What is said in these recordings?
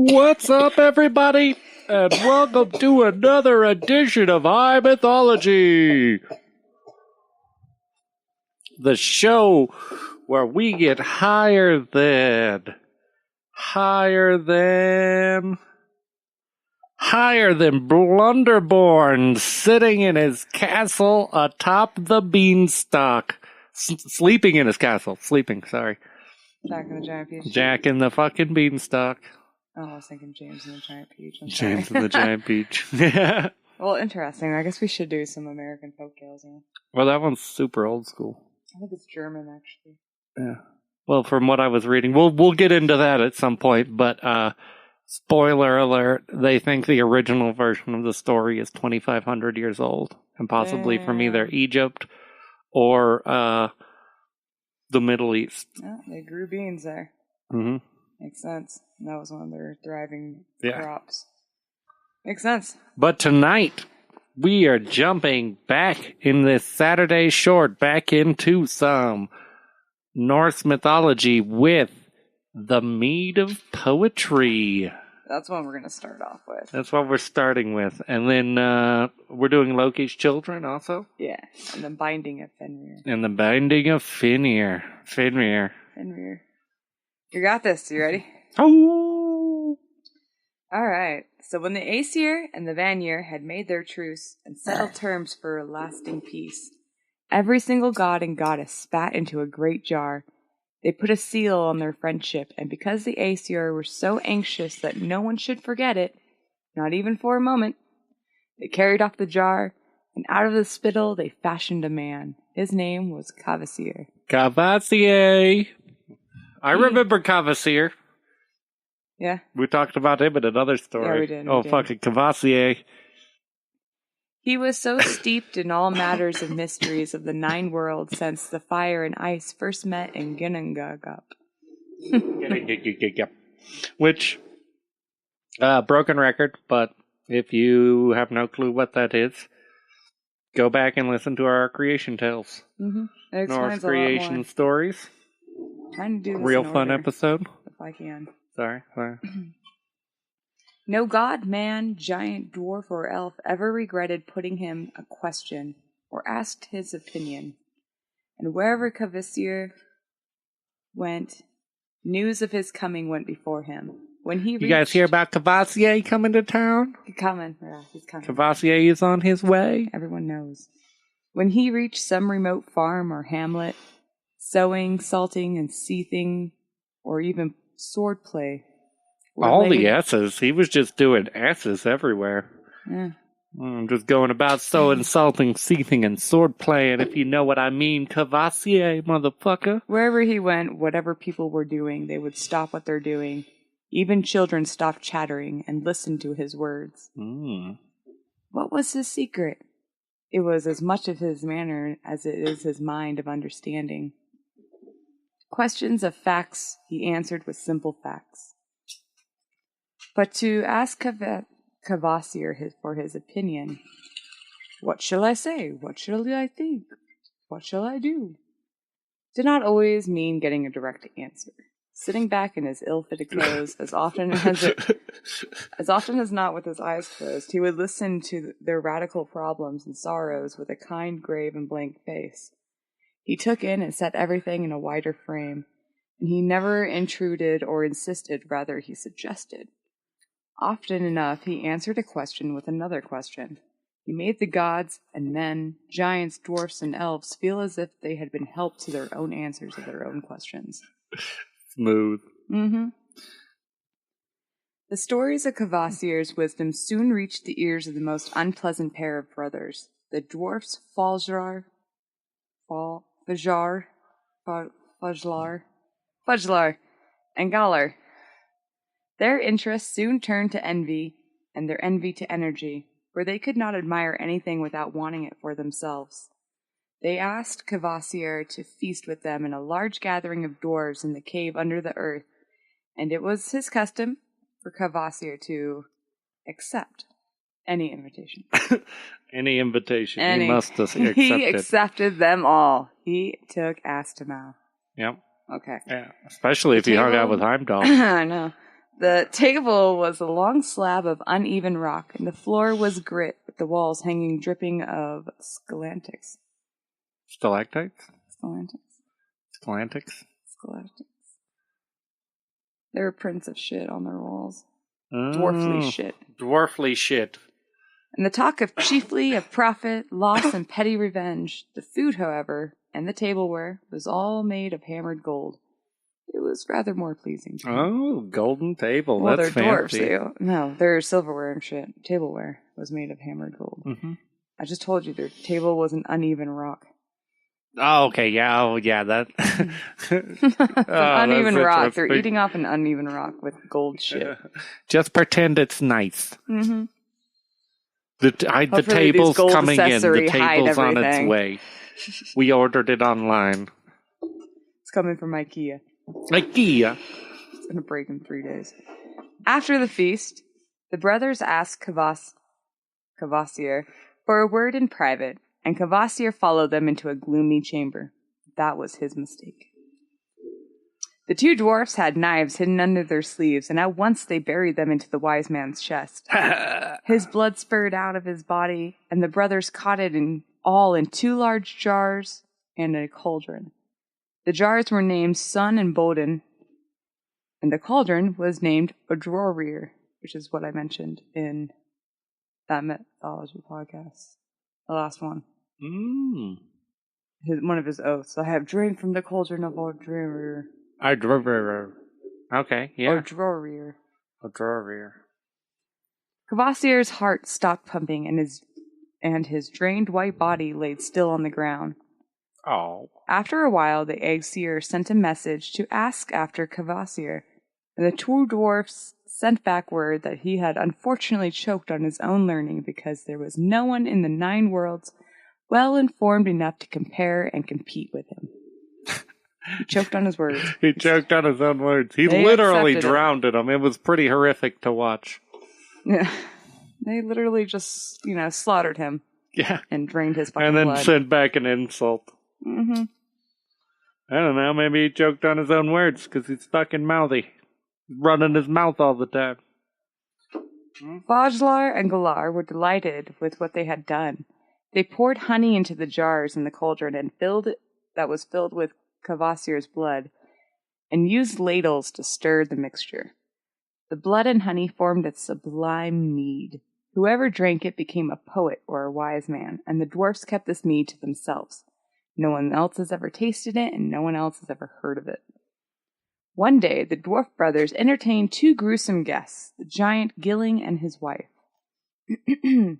What's up, everybody? And welcome to another edition of High Mythology, the show where we get higher than Blunderborn sitting in his castle atop the beanstalk. Sleeping in his castle. Sorry. Jack in the Giant Peach. Jack in the fucking beanstalk. Oh, I was thinking James and the Giant Peach. James and the Giant Peach. Yeah. Well, interesting. I guess we should do some American folktales. Yeah. Well, that one's super old school. I think it's German, actually. Yeah. Well, from what I was reading, we'll get into that at some point. But spoiler alert: they think the original version of the story is 2,500 years old, and possibly from either Egypt or the Middle East. Yeah, they grew beans there. Mm-hmm. Makes sense. That was one of their thriving crops. Makes sense. But tonight, we are jumping back in this Saturday short back into some Norse mythology with the Mead of Poetry. That's what we're going to start off with. That's what we're starting with. And then we're doing Loki's children also. Yeah. And the Binding of Fenrir. Fenrir. You got this. You ready? Oh! All right. So when the Aesir and the Vanir had made their truce and settled terms for a lasting peace, every single god and goddess spat into a great jar. They put a seal on their friendship, and because the Aesir were so anxious that no one should forget it, not even for a moment, they carried off the jar, and out of the spittle they fashioned a man. His name was Kvasir. Kvasir. I remember Kvasir. Yeah? We talked about him in another story. Yeah, we did. Fucking Kvasir. He was so steeped in all matters of mysteries of the nine worlds since the fire and ice first met in Ginnungagap. Which, broken record, but if you have no clue what that is, go back and listen to our creation tales. Mm-hmm. Norse creation stories. Trying to do this real in fun order, episode. if I can. Sorry. No god, man, giant, dwarf, or elf ever regretted putting him a question or asked his opinion. And wherever Kvasir went, news of his coming went before him. When he You guys hear about Kvasir coming to town? He's coming. Yeah, he's coming. Kvasir is on his way. Everyone knows. When he reached some remote farm or hamlet, sowing, salting, and seething, or even swordplay. All the S's. He was just doing S's everywhere. Yeah. Just going about sowing, salting, seething, and sword playing, if you know what I mean. Kvasir, motherfucker. Wherever he went, whatever people were doing, they would stop what they're doing. Even children stopped chattering and listened to his words. What was his secret? It was as much of his manner as it is his mind of understanding. Questions of facts he answered with simple facts. But to ask Kvasir for his opinion, what shall I say? What shall I think? What shall I do? Did not always mean getting a direct answer. Sitting back in his ill-fitted clothes, as often as not with his eyes closed, he would listen to their radical problems and sorrows with a kind, grave, and blank face. He took in and set everything in a wider frame, and he never intruded or insisted, rather he suggested. Often enough, he answered a question with another question. He made the gods and men, giants, dwarfs, and elves feel as if they had been helped to their own answers of their own questions. Smooth. Mm-hmm. The stories of Kvasir's wisdom soon reached the ears of the most unpleasant pair of brothers, the dwarfs Fajlar, and Galar. Their interest soon turned to envy, and their envy to energy, for they could not admire anything without wanting it for themselves. They asked Kvasir to feast with them in a large gathering of dwarves in the cave under the earth, and it was his custom for Kvasir to accept any invitation. He must accept it. He accepted them all. He took ass to mouth. Yep. Okay. Yeah, especially if you hung out with Heimdall. I know. The table was a long slab of uneven rock, and the floor was grit, with the walls hanging dripping of stalactites. Stalactites? Stalactites. Stalactites? Stalactites. There were prints of shit on their walls. Dwarfly shit. Dwarfly shit. And the talk of chiefly of profit, loss, and petty revenge. The food, however, and the tableware was all made of hammered gold. It was rather more pleasing to me. Oh, golden table. Well, That's they're fancy. dwarves. No, their silverware and shit. Tableware was made of hammered gold. Mm-hmm. I just told you their table was an uneven rock. Oh, okay. Yeah. Oh, yeah. That. An uneven rock. They're eating off an uneven rock with gold shit. Just pretend it's nice. Mm-hmm. The table's coming in. The table's on its way. We ordered it online. It's coming from IKEA. IKEA. It's going to break in 3 days. After the feast, the brothers asked Kvasir for a word in private, and Kvasir followed them into a gloomy chamber. That was his mistake. The two dwarfs had knives hidden under their sleeves, and at once they buried them into the wise man's chest. His blood spurted out of his body, and the brothers caught it in 2 large jars and a cauldron. The jars were named Sun and Bodin, and the cauldron was named Odrorir, which is what I mentioned in that mythology podcast. The last one. One of his oaths. I have drank from the cauldron of Odrorir. Okay, yeah. Odrorir. Odrorir. Kvasir's heart stopped pumping, and his drained white body laid still on the ground. Oh. After a while, the Aesir sent a message to ask after Kvasir, and the two dwarfs sent back word that he had unfortunately choked on his own learning because there was no one in the 9 worlds well informed enough to compare and compete with him. He choked on his words. He choked on his own words. He literally drowned in them. It was pretty horrific to watch. Yeah. They literally just, slaughtered him. Yeah. And drained his fucking blood. And then blood. sent back an insult. Mm-hmm. I don't know. Maybe he choked on his own words because he's fucking mouthy. Running his mouth all the time. Fajlar and Galar were delighted with what they had done. They poured honey into the jars in the cauldron and was filled with Kvasir's blood, and used ladles to stir the mixture. The blood and honey formed a sublime mead. Whoever drank it became a poet or a wise man, and the dwarfs kept this mead to themselves. No one else has ever tasted it, and no one else has ever heard of it. One day, the dwarf brothers entertained 2 gruesome guests, the giant Gilling and his wife. And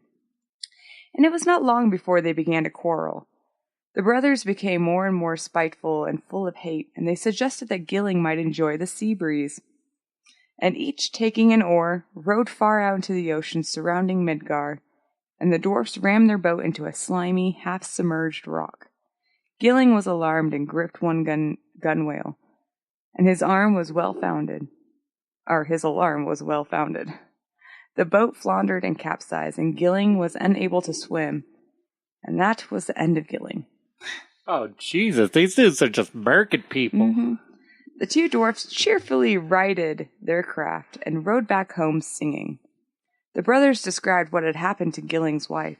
it was not long before they began to quarrel. The brothers became more and more spiteful and full of hate, and they suggested that Gilling might enjoy the sea breeze. And each, taking an oar, rowed far out into the ocean surrounding Midgard, and the dwarfs rammed their boat into a slimy, half-submerged rock. Gilling was alarmed and gripped one gunwale, and his alarm was well founded. The boat floundered and capsized, and Gilling was unable to swim. And that was the end of Gilling. Oh, Jesus. These dudes are just market people. Mm-hmm. The 2 dwarfs cheerfully righted their craft and rowed back home singing. The brothers described what had happened to Gilling's wife.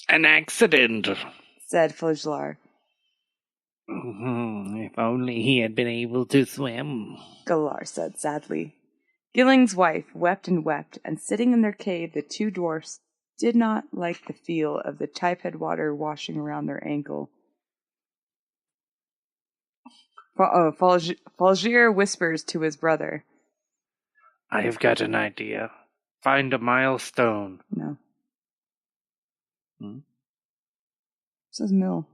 An accident, said Fajlar. If only he had been able to swim, Galar said sadly. Gilling's wife wept, and sitting in their cave, the 2 dwarfs did not like the feel of the tide water washing around their ankle. Falgir whispers to his brother. I have got an idea. Find a milestone. No. It says mill.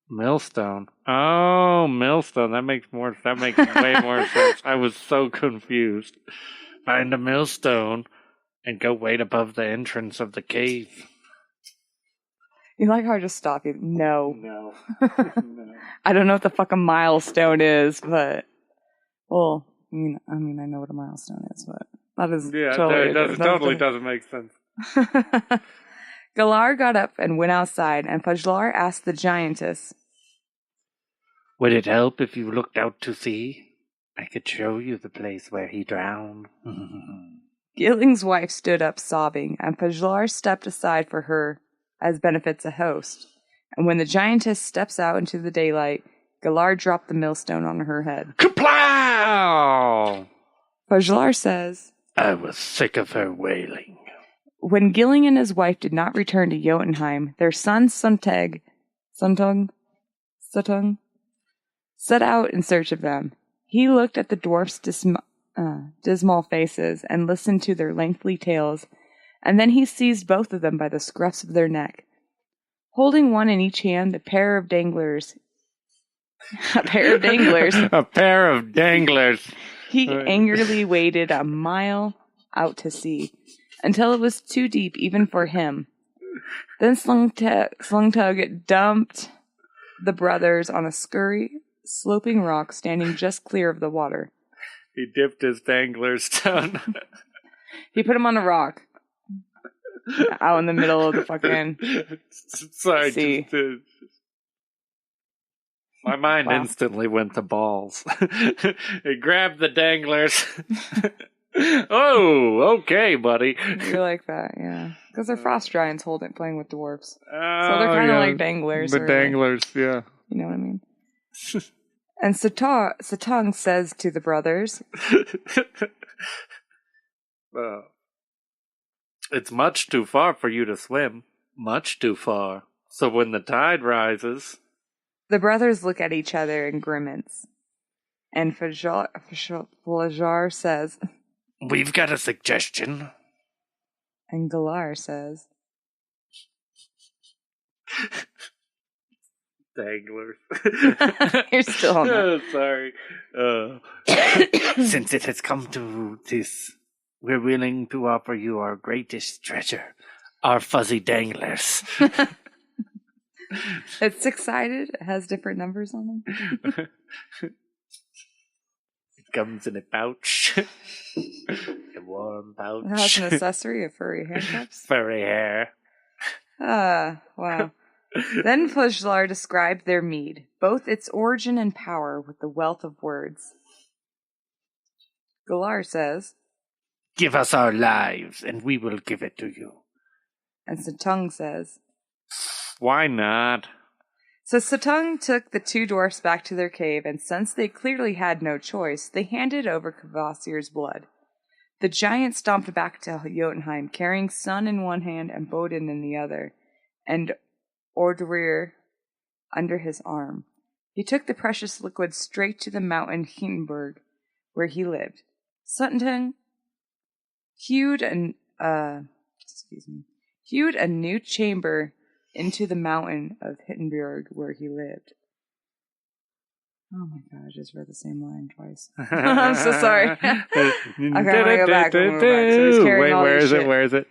Millstone. Oh, millstone. That makes way more sense. I was so confused. Find a millstone and go wait above the entrance of the cave. You like how I just stopped you? No. No. I don't know what the fuck a milestone is, but I know what a milestone is, but that is totally doesn't make sense. Galar got up and went outside, and Fajlar asked the giantess, Would it help if you looked out to sea I could show you the place where he drowned. Gilling's wife stood up sobbing, and Fajlar stepped aside for her as benefits a host. And when the giantess steps out into the daylight, Galar dropped the millstone on her head. Kaplow! Fajlar says, I was sick of her wailing. When Gilling and his wife did not return to Jotunheim, their son Suttung set out in search of them. He looked at the dwarfs' dismal faces and listened to their lengthy tales, and then he seized both of them by the scruffs of their neck. Holding one in each hand, a pair of danglers. A pair of danglers. He angrily waded a mile out to sea, until it was too deep even for him. Then Slungtug dumped the brothers on a sloping rock standing just clear of the water. He dipped his danglers down. He put him on a rock. Out in the middle of the fucking sea. My mind instantly went to balls. He grabbed the danglers. Oh, okay, buddy. You're like that, yeah. Because they're frost giants playing with dwarves. So they're kind of like danglers. The danglers, yeah. You know what I mean? And Suttung says to the brothers, it's much too far for you to swim. Much too far. So when the tide rises... The brothers look at each other and grimace. And Fajlar says... We've got a suggestion. And Galar says... Danglers. You're still on that. Sorry. Since it has come to this, we're willing to offer you our greatest treasure, our fuzzy danglers. It's six-sided. It has different numbers on them. It comes in a pouch. A warm pouch. It has an accessory of furry handcuffs. Furry hair. Wow. Then Fajlar described their mead, both its origin and power, with the wealth of words. Galar says, Give us our lives, and we will give it to you. And Suttung says, Why not? So Suttung took the two dwarfs back to their cave, and since they clearly had no choice, they handed over Kvasir's blood. The giant stomped back to Jotunheim, carrying Sun in one hand and Bodin in the other, and Ordrir under his arm. He took the precious liquid straight to the mountain Hindenburg, where he lived. Suttung hewed a new chamber into the mountain of Hindenburg, where he lived. Oh my god, I just read the same line twice. I'm so sorry. Okay, I'm gonna go back. So he's carrying all this shit. Where is it?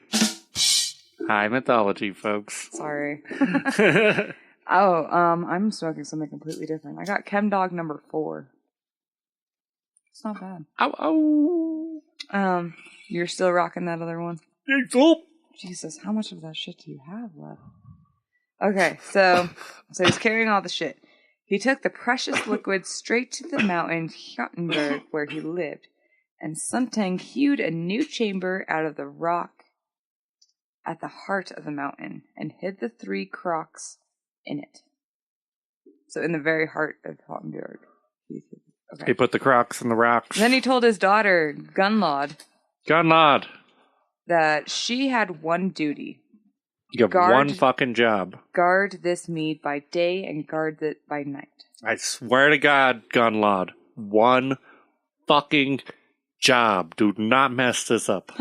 High mythology, folks. Sorry. I'm smoking something completely different. I got Chemdog number 4. It's not bad. Ow. You're still rocking that other one? Oh. Jesus, how much of that shit do you have left? Okay, so he's carrying all the shit. He took the precious liquid straight to the mountain Jotunberg, where he lived, and Suttung hewed a new chamber out of the rock at the heart of the mountain, and hid the 3 crocks in it. So in the very heart of Jotunberg. Okay. He put the crocs in the rocks. Then he told his daughter, Gunlaud, that she had one duty. You have one fucking job. Guard this mead by day and guard it by night. I swear to God, Gunlaud, one fucking job. Do not mess this up.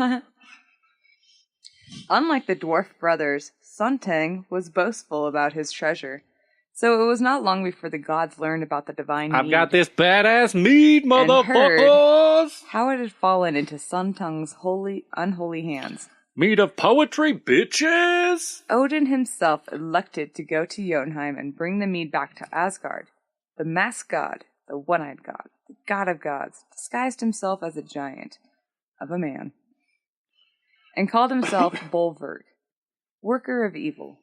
Unlike the dwarf brothers, Suttung was boastful about his treasure. So it was not long before the gods learned about the divine mead. I've got this badass mead, motherfuckers! How it had fallen into Suttung's unholy hands. Mead of poetry, bitches! Odin himself elected to go to Jotunheim and bring the mead back to Asgard. The masked god, the one-eyed god, the god of gods, disguised himself as a giant of a man, and called himself Bolverk, worker of evil.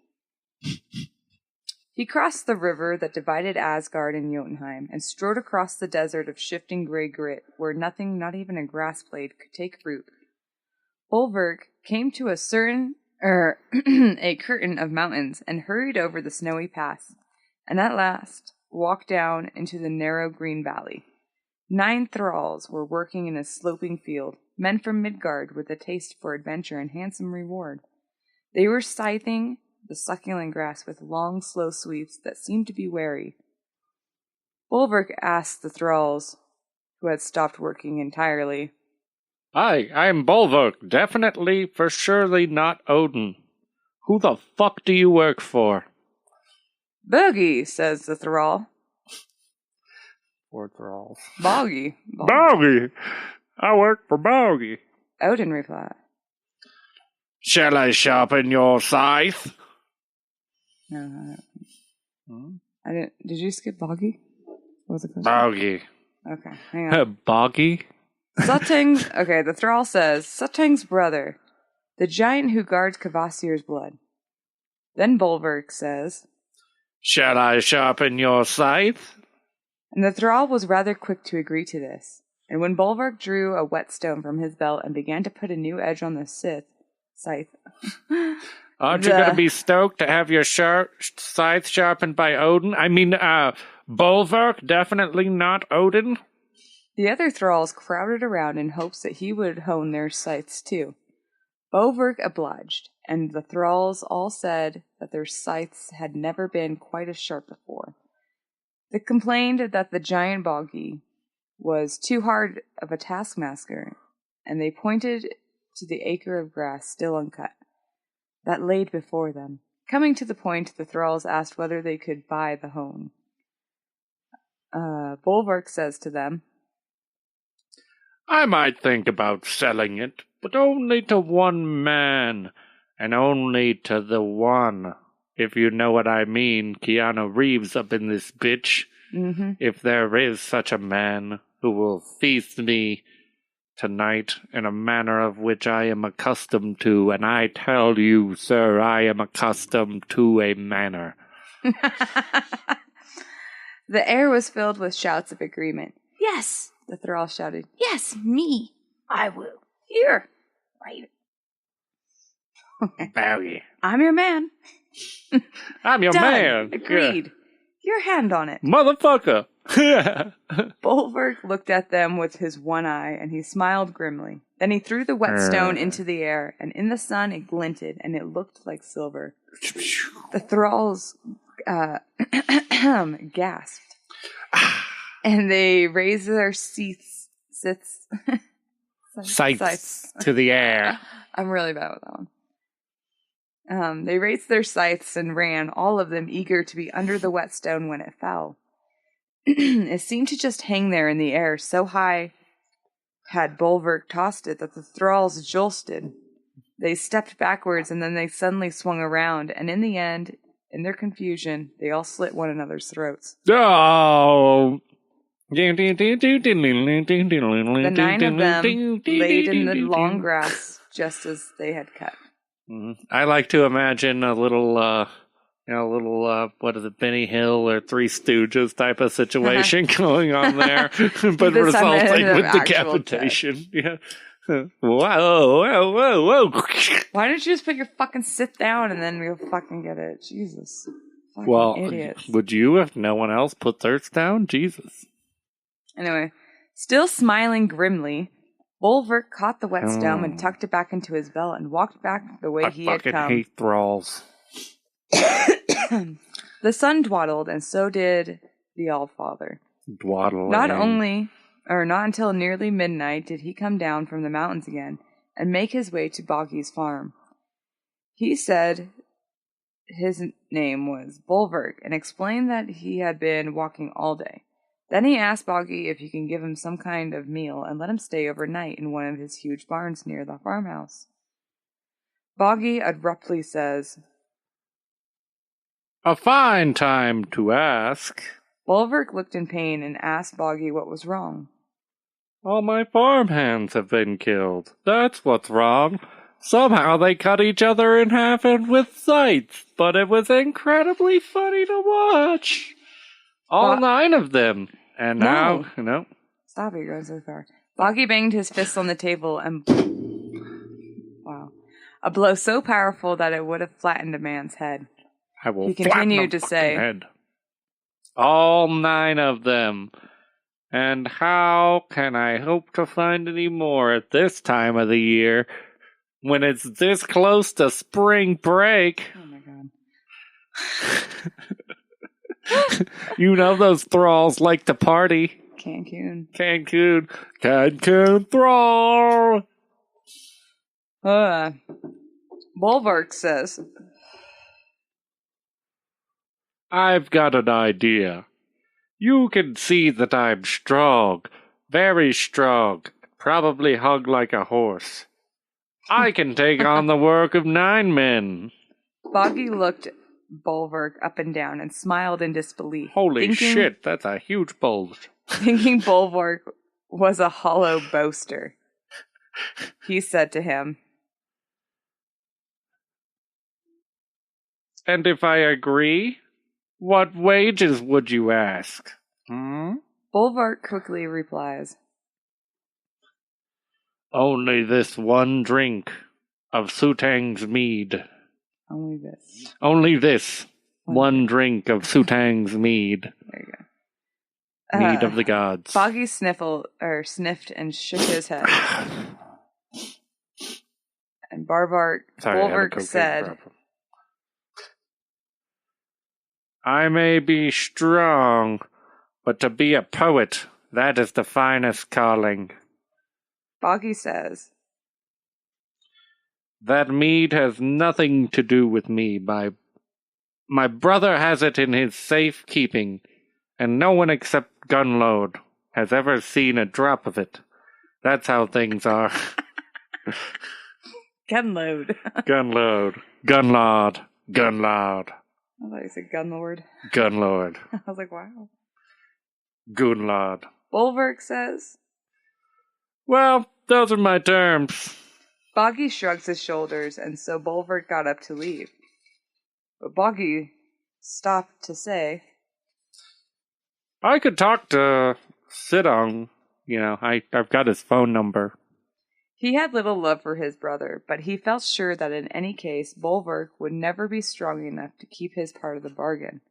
He crossed the river that divided Asgard and Jotunheim and strode across the desert of shifting gray grit where nothing, not even a grass blade, could take root. Bolverk came to a curtain of mountains and hurried over the snowy pass, and at last walked down into the narrow green valley. 9 thralls were working in a sloping field, men from Midgard with a taste for adventure and handsome reward. They were scything the succulent grass with long, slow sweeps that seemed to be wary. Bolverk asked the thralls, who had stopped working entirely, I'm Bolverk, definitely, for surely not Odin. Who the fuck do you work for? Bogey, says the thrall. Poor thralls. Bogey. Bogey! I work for Bogey. Odin replied. Shall I sharpen your scythe? No. I didn't. Did you skip Boggy? What was the question? Bogey. Okay, hang on. Boggy? The thrall says, Suttung's brother, the giant who guards Kvasir's blood. Then Bolverk says, Shall I sharpen your scythe? And the thrall was rather quick to agree to this. And when Bolverk drew a whetstone from his belt and began to put a new edge on the scythe, aren't you going to be stoked to have your scythe sharpened by Odin? I mean, Bolverk, definitely not Odin. The other thralls crowded around in hopes that he would hone their scythes too. Bolverk obliged, and the thralls all said that their scythes had never been quite as sharp before. They complained that the giant Boggy was too hard of a taskmaster, and they pointed to the acre of grass still uncut that laid before them. Coming to the point, the thralls asked whether they could buy the hone. Bolverk says to them, I might think about selling it, but only to one man, and only to the one. If you know what I mean, Keanu Reeves up in this bitch. Mm-hmm. If there is such a man who will feast me tonight in a manner of which I am accustomed to, and I tell you, sir, I am accustomed to a manner. The air was filled with shouts of agreement. Yes, the thrall shouted. Yes, me. I will. Here. Right. Barry. I'm your man. I'm your Done. man. Agreed. Yeah. Your hand on it. Motherfucker. Bolverk looked at them with his one eye, and he smiled grimly. Then he threw the whetstone into the air, and in the sun it glinted, and it looked like silver. The thralls gasped, and they raised their scythes to the air. I'm really bad with that one. They raised their scythes and ran, all of them eager to be under the whetstone when it fell. It seemed to just hang there in the air, so high had Bolverk tossed it that the thralls jolted. They stepped backwards, and then they suddenly swung around, and in the end, in their confusion, they all slit one another's throats. Oh! The 9 of them laid in the long grass, just as they had cut. I like to imagine a little, what is it, Benny Hill or Three Stooges type of situation going on there, but resulting with decapitation. Yeah. Whoa. Why don't you just put your fucking sit down and then we'll fucking get it? Jesus. Fucking well, idiots. Would you if no one else put theirs down? Jesus. Anyway, still smiling grimly, Bolverk caught the whetstone and tucked it back into his belt and walked back the way he had come. I fucking hate thralls. The sun dawdled, and so did the Allfather. Dwaddle. Not until nearly midnight did he come down from the mountains again and make his way to Boggy's farm. He said his name was Bolverk and explained that he had been walking all day. Then he asked Boggy if he can give him some kind of meal and let him stay overnight in one of his huge barns near the farmhouse. Boggy abruptly says, "A fine time to ask." Bolverk looked in pain and asked Boggy what was wrong. "All my farm hands have been killed. That's what's wrong. Somehow they cut each other in half and with scythes, but it was incredibly funny to watch. All 9 of them. And now, Stop it, you're going so far. Boggy banged his fist on the table and... Wow. A blow so powerful that it would have flattened a man's head. I will He continued to say, head. All 9 of them. And how can I hope to find any more at this time of the year when it's this close to spring break? Oh my god. You know those thralls like to party. Cancun thrall. Bulwark says, I've got an idea. You can see that I'm strong, very strong, probably hung like a horse. I can take on the work of 9 men. Boggy looked Bulwark up and down and smiled in disbelief. Holy shit, that's a huge bulge. Thinking Bulwark was a hollow boaster. He said to him, And if I agree, what wages would you ask? Bulwark quickly replies, Only this one drink of Sutang's mead. Only this. Only this one drink of Sutang's mead. There you go. Mead of the gods. Boggy sniffed and shook his head. And Bulwark said, problem. I may be strong, but to be a poet, that is the finest calling. Boggy says, That mead has nothing to do with me. My brother has it in his safe keeping, and no one except Gunload has ever seen a drop of it. That's how things are. Gunload. Gunlord. I thought you said Gunlord. Gunlord. I was like, wow. Gunlord. Bulwark says, Well, those are my terms. Boggy shrugs his shoulders, and so Bulwark got up to leave. But Boggy stopped to say, I could talk to Sidong. I've got his phone number. He had little love for his brother, but he felt sure that in any case, Bulwark would never be strong enough to keep his part of the bargain.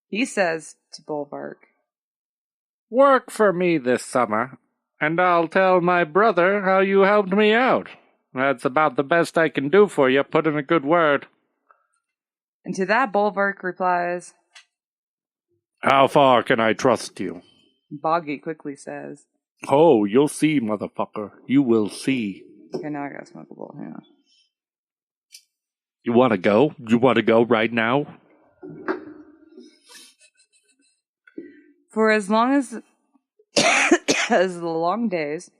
He says to Bulwark, Work for me this summer, and I'll tell my brother how you helped me out. That's about the best I can do for you, put in a good word. And to that Bulwark replies, How far can I trust you? Boggy quickly says, Oh, you'll see, motherfucker. You will see. Okay, now I gotta smoke a bowl. Hang on. You want to go? You want to go right now? For as long as the long days,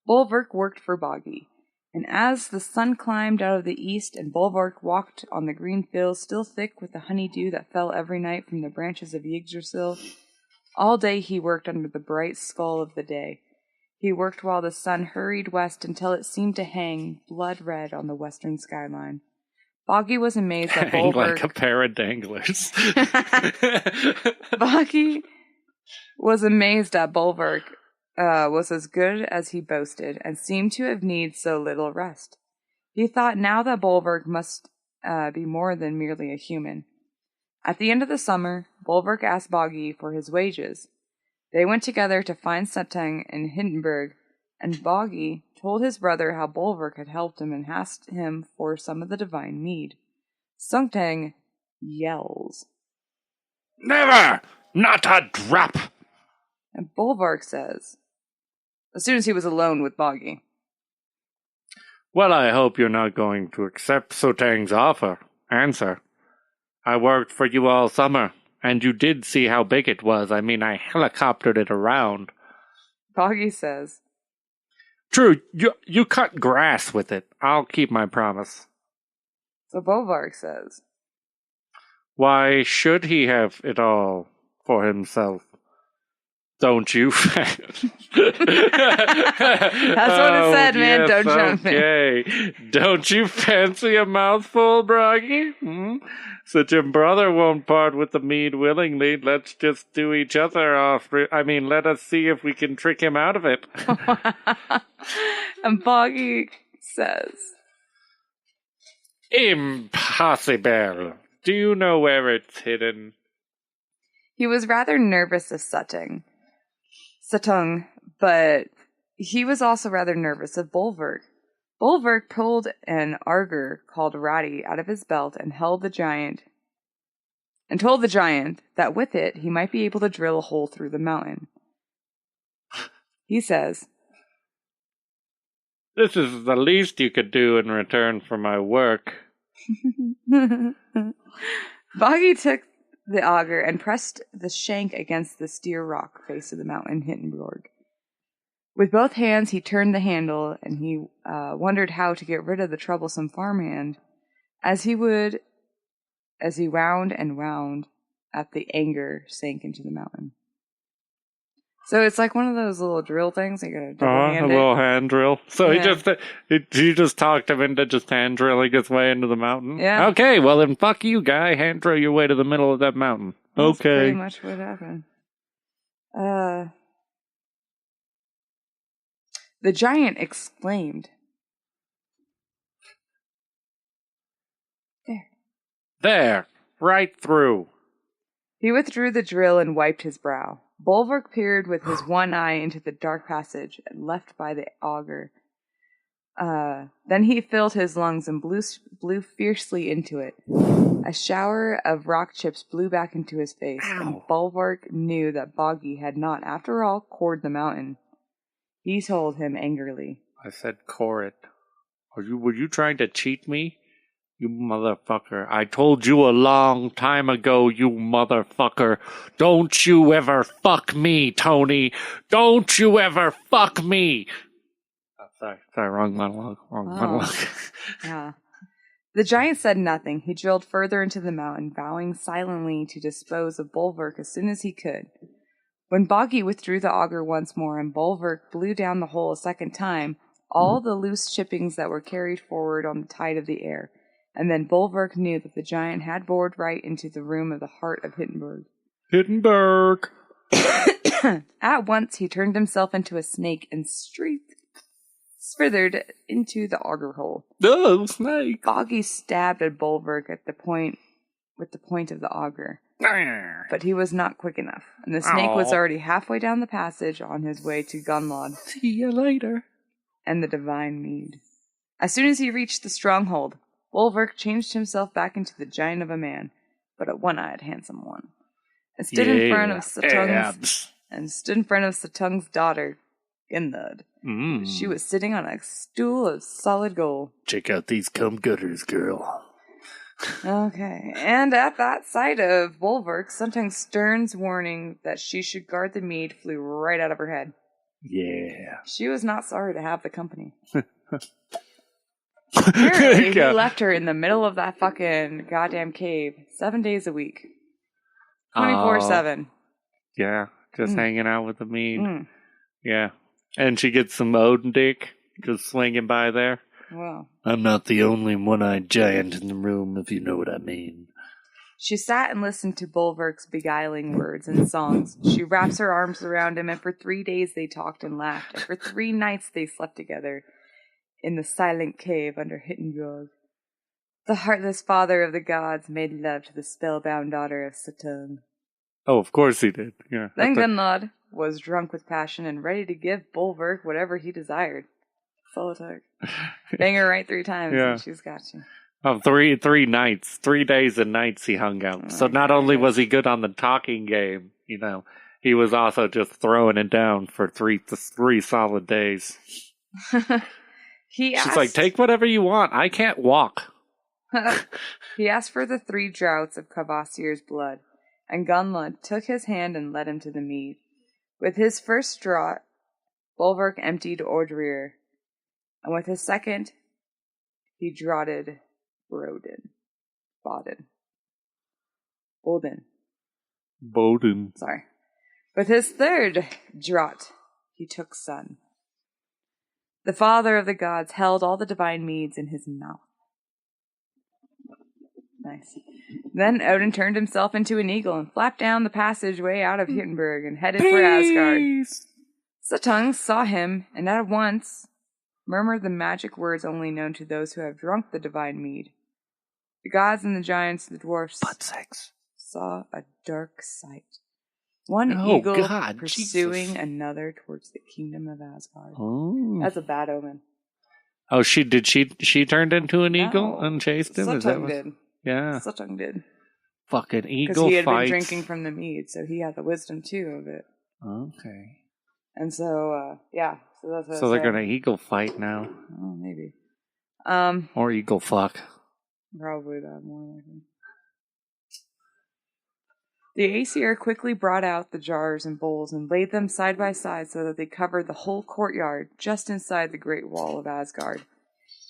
Bulwark worked for Boggy. And as the sun climbed out of the east and Bulwark walked on the green fields still thick with the honeydew that fell every night from the branches of Yggdrasil, all day he worked under the bright skull of the day. He worked while the sun hurried west until it seemed to hang blood red on the western skyline. Boggy was amazed that Hang Bulwark... like a pair of danglers. Boggy was amazed that Bulwark was as good as he boasted, and seemed to have needed so little rest. He thought now that Bulwark must be more than merely a human. At the end of the summer, Bulwark asked Boggy for his wages. They went together to find Suttung in Hindenburg, and Boggy told his brother how Bulwark had helped him and asked him for some of the divine mead. Suttung yells, Never! Not a drop! And Bulwark says, as soon as he was alone with Boggy, Well, I hope you're not going to accept Sotang's answer. I worked for you all summer, and you did see how big it was. I mean, I helicoptered it around. Boggy says, True, you cut grass with it. I'll keep my promise. So Bulwark says, Why should he have it all for himself? Don't you? That's what it said, man. Don't jump in. Okay. Don't you fancy a mouthful, Broggy? Such a brother won't part with the mead willingly. Let's just do each other off. I mean, let us see if we can trick him out of it. And Boggy says, Impossible. Do you know where it's hidden? He was rather nervous of Suttung, but he was also rather nervous of Bolverk. Bolverk pulled an auger called Ratty out of his belt and told the giant that with it he might be able to drill a hole through the mountain. He says, This is the least you could do in return for my work. Boggy took the auger and pressed the shank against the steer rock face of the mountain Hittenborg. With both hands he turned the handle, and he wondered how to get rid of the troublesome farmhand. As he wound and wound, at the anger sank into the mountain. So it's like one of those little drill things. You gotta double-hand A little hand drill. So he just talked him into just hand drilling his way into the mountain. Yeah. Okay, well then fuck you, guy. Hand drill your way to the middle of that mountain. That's okay. pretty much what happened. The giant exclaimed, There, right through. He withdrew the drill and wiped his brow. Bolverk peered with his one eye into the dark passage left by the auger. Then he filled his lungs and blew fiercely into it. A shower of rock chips blew back into his face, and Bolverk knew that Boggy had not, after all, cored the mountain. He told him angrily, I said core it. Were you trying to cheat me? You motherfucker. I told you a long time ago, you motherfucker. Don't you ever fuck me, Tony. Don't you ever fuck me. Oh, sorry, wrong monologue. Yeah. The giant said nothing. He drilled further into the mountain, vowing silently to dispose of Bolverk as soon as he could. When Boggy withdrew the auger once more and Bolverk blew down the hole a second time, all the loose chippings that were carried forward on the tide of the air, and then Bolverk knew that the giant had bored right into the room of the heart of Hittenborg. Hittenborg! At once he turned himself into a snake and slithered into the auger hole. Oh, snake! Boggy stabbed at Bolverk with the point of the auger. But he was not quick enough, and the snake was already halfway down the passage on his way to Gunlod. See you later. And the divine mead. As soon as he reached the stronghold, Bolverk changed himself back into the giant of a man, but a one-eyed handsome one, and stood in front of Suttung's daughter, Gunlod. She was sitting on a stool of solid gold. Check out these cum gutters, girl. Okay, and at that sight of Bolverk, Suttung's stern warning that she should guard the mead flew right out of her head. Yeah. She was not sorry to have the company. Apparently, he left her in the middle of that fucking goddamn cave 7 days a week. 24/7. Yeah, just hanging out with the mead. Yeah. And she gets some Odin dick just swinging by there. Well, I'm not the only one-eyed giant in the room, if you know what I mean. She sat and listened to Bolverk's beguiling words and songs. She wraps her arms around him, and for 3 days they talked and laughed, and for 3 nights they slept together in the silent cave under Hittenborg. The heartless father of the gods made love to the spellbound daughter of Suttung. Oh, of course he did. Yeah. Then Gunlod was drunk with passion and ready to give Bolverk whatever he desired. So it took. Bang her right 3 times, and she's got you. Oh, three nights. 3 days and nights he hung out. So not only was he good on the talking game, he was also just throwing it down for three solid days. She's like, take whatever you want. I can't walk. He asked for the 3 draughts of Kvasir's blood, and Gunlod took his hand and led him to the mead. With his first draught, Bolverk emptied Ordrir, and with his second, he draughted Boden. Sorry. With his third draught, he took Sun. The father of the gods held all the divine meads in his mouth. Nice. Then Odin turned himself into an eagle and flapped down the passageway out of Hittenberg and headed for Asgard. Suttung saw him and at once murmured the magic words only known to those who have drunk the divine mead. The gods and the giants and the dwarfs saw a dark sight. One eagle pursuing another towards the kingdom of Asgard. Oh. That's a bad omen. Oh, she turned into an eagle and chased him? Suttung did. Yeah. Suttung did. Fucking eagle because he had been drinking from the mead, so he had the wisdom too of it. Okay. And so, yeah. So that's what so they're gonna eagle fight now. Oh, maybe. Or eagle fuck. Probably that, more likely. The Aesir quickly brought out the jars and bowls and laid them side by side so that they covered the whole courtyard just inside the great wall of Asgard.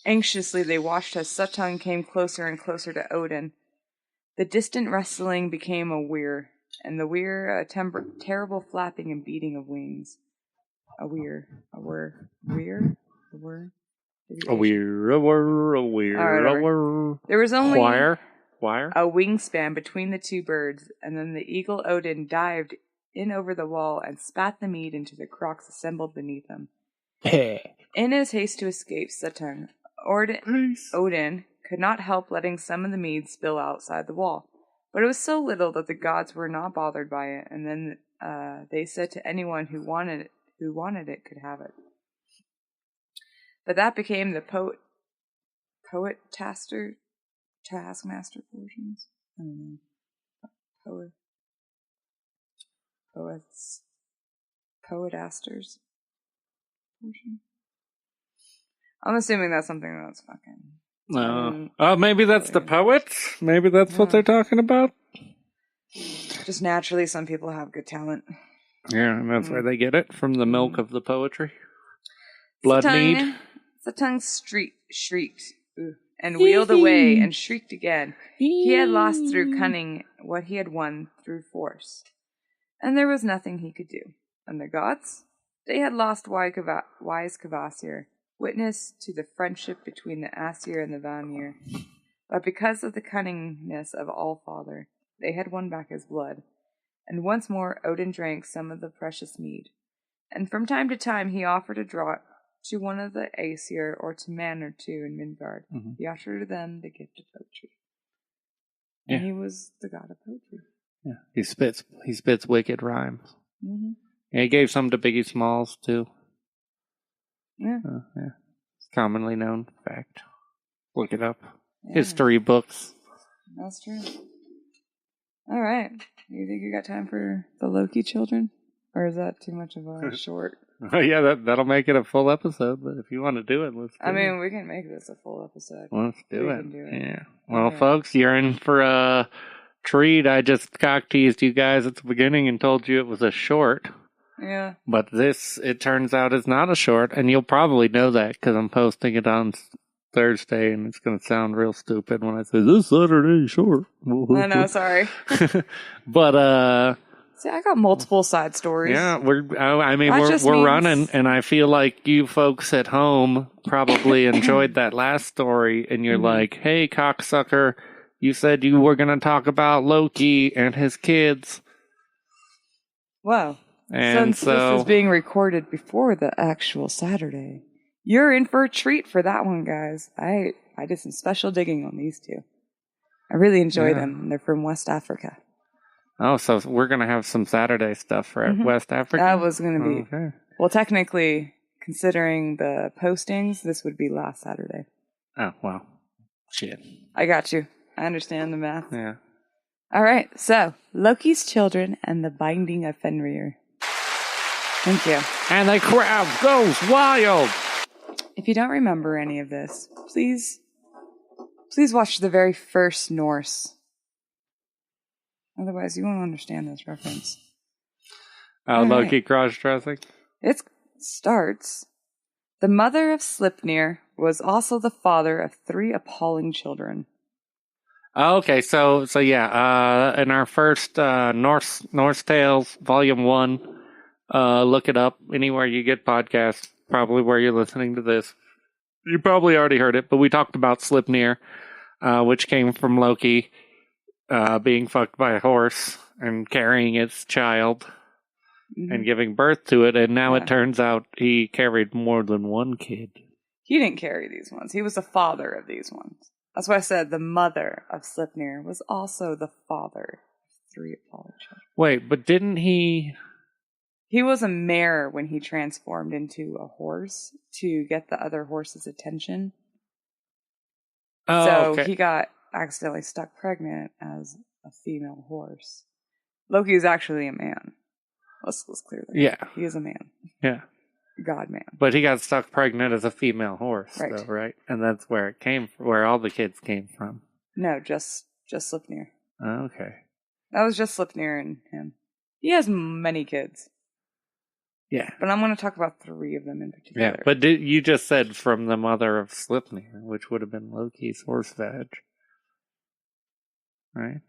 Anxiously they watched as Suttung came closer and closer to Odin. The distant rustling became a whir, and the whir a terrible flapping and beating of wings. A whir. A whir. Whir? A whir? A whir, a whir, a whir, a whir. There was only Wire? a wingspan between the two birds, and then the eagle Odin dived in over the wall and spat the mead into the crocks assembled beneath him. In his haste to escape Suttung, Odin could not help letting some of the mead spill outside the wall, but it was so little that the gods were not bothered by it, and then they said to anyone who wanted it could have it. But that became the taskmaster portions. I don't know. Poetasters portion. I'm assuming that's something that's fucking. No. Oh, maybe that's the poets? Maybe that's what they're talking about? Just naturally, some people have good talent. Yeah, and that's where they get it, from the milk of the poetry. Blood mead. Suttung shrieked and wheeled away and shrieked again. He had lost through cunning what he had won through force. And there was nothing he could do. And the gods? They had lost wise Kvasir, witness to the friendship between the Aesir and the Vanir. But because of the cunningness of Allfather, they had won back his blood. And once more Odin drank some of the precious mead. And from time to time he offered a draught to one of the Aesir or to man or two in Midgard. Mm-hmm. He offered to them the gift of poetry. Yeah. And he was the god of poetry. Yeah, he spits wicked rhymes. Mm-hmm. Yeah, he gave some to Biggie Smalls too. Yeah. Yeah. It's commonly known fact. Look it up. Yeah. History books. That's true. All right. Do you think you got time for the Loki children? Or is that too much of a short? Yeah, that'll make it a full episode, but if you want to do it, let's do it. I mean, we can make this a full episode. Let's do it. Yeah. Well, folks, you're in for a treat. I just cock-teased you guys at the beginning and told you it was a short. Yeah. But this, it turns out, is not a short, and you'll probably know that because I'm posting it on Thursday, and it's going to sound real stupid when I say, this Saturday short. I know, sorry. But, see, I got multiple side stories. Yeah, we're running, and I feel like you folks at home probably enjoyed that last story, and you're like, hey, cocksucker, you said you were going to talk about Loki and his kids. Wow. And Since this is being recorded before the actual Saturday, you're in for a treat for that one, guys. I did some special digging on these two. I really enjoy them, and they're from West Africa. Oh, so we're going to have some Saturday stuff for West Africa? That was going to be... Okay. Well, technically, considering the postings, this would be last Saturday. Oh, well. Shit. I got you. I understand the math. Yeah. All right, so, Loki's children and the binding of Fenrir. Thank you. And the crowd goes wild! If you don't remember any of this, please watch the very first Norse. Otherwise, you won't understand this reference. Oh, Loki cross-dressing? It starts. The mother of Sleipnir was also the father of 3 appalling children. Okay, so yeah, in our first Norse Tales Volume 1, look it up anywhere you get podcasts, probably where you're listening to this. You probably already heard it, but we talked about Sleipnir, which came from Loki being fucked by a horse and carrying its child and giving birth to it, and now it turns out he carried more than one kid. He didn't carry these ones. He was the father of these ones. That's why I said the mother of Sleipnir was also the father of 3 Apollo children. Wait, but didn't he... He was a mare when he transformed into a horse to get the other horse's attention. Oh, so okay. he got accidentally stuck pregnant as a female horse. Loki is actually a man. Let's clear that. Yeah. He is a man. Yeah. God man. But he got stuck pregnant as a female horse, right. though, right? And that's where it came from, where all the kids came from. No, just Sleipnir. Okay. That was just Sleipnir and him. He has many kids. Yeah. But I'm going to talk about 3 of them in particular. Yeah, but you just said from the mother of Sleipnir, which would have been Loki's horse vag. Right?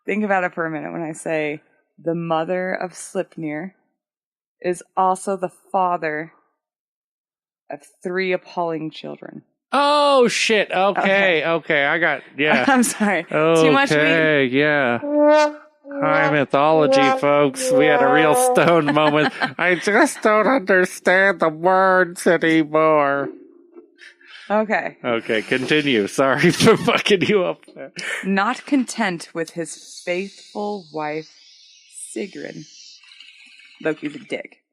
Think about it for a minute when I say the mother of Sleipnir is also the father of 3 appalling children. Oh, shit. Okay. I got, yeah. I'm sorry. Okay, Too much weed? Yeah. High mythology, folks. We had a real stone moment. I just don't understand the words anymore. Okay. Okay, continue. Sorry for fucking you up there. Not content with his faithful wife, Sigrun. Loki's a dick.